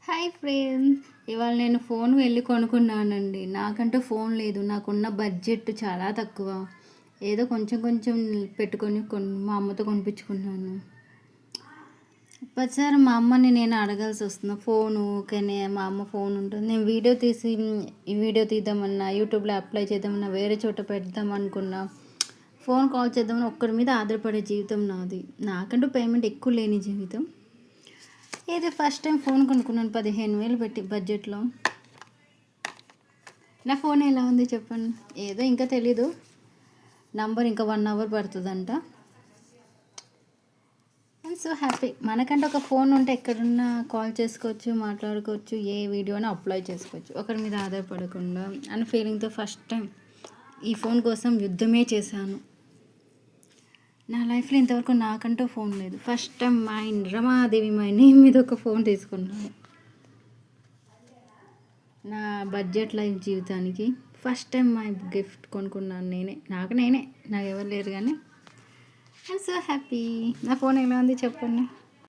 Hi friends, ఇవాళ నేను phone వెళ్ళి కొనుక్కున్నానండి. నాకంటూ ఫోన్ లేదు. నాకున్న బడ్జెట్ చాలా తక్కువ. ఏదో కొంచెం కొంచెం పెట్టుకొని మా అమ్మతో కొనిపించుకున్నాను. ప్రతిసారి మా అమ్మని నేను అడగాల్సి వస్తుంది. ఫోను కానీ మా అమ్మ ఫోన్ ఉంటుంది. నేను వీడియో తీసి ఈ వీడియో తీద్దామన్నా, యూట్యూబ్లో అప్లై చేద్దామన్నా, వేరే చోట పెడదాం అనుకున్నా, ఫోన్ కాల్ చేద్దామని ఒక్కరి మీద ఆధారపడే జీవితం నాది. నాకంటూ పేమెంట్ ఎక్కువ లేని జీవితం. ఇది ఫస్ట్ టైం ఫోన్ కొనుక్కున్నాను 15,000 పెట్టి బడ్జెట్లో. నా ఫోన్ ఎలా ఉంది చెప్పండి. ఏదో ఇంకా తెలీదు, నంబర్ ఇంకా 1 అవర్ పడుతుందంట. I'm so happy. మనకంటే ఒక ఫోన్ ఉంటే ఎక్కడున్నా కాల్ చేసుకోవచ్చు, మాట్లాడుకోవచ్చు, ఏ వీడియోని అప్లై చేసుకోవచ్చు, ఒకరి మీద ఆధారపడకుండా అన్న ఫీలింగ్తో ఫస్ట్ టైం ఈ ఫోన్ కోసం యుద్ధమే చేశాను. నా లైఫ్లో ఇంతవరకు నాకంటూ ఫోన్ లేదు. ఫస్ట్ టైం రమాదేవి మా నేమ్ మీద ఒక ఫోన్ తీసుకున్నాను. నా బడ్జెట్ లైఫ్ జీవితానికి ఫస్ట్ టైం మా గిఫ్ట్ కొనుక్కున్నాను నేనే. నాకు ఎవరు లేరు కానీ ఐఎమ్ సో హ్యాపీ. నా ఫోన్ ఎలా ఉంది చెప్పండి.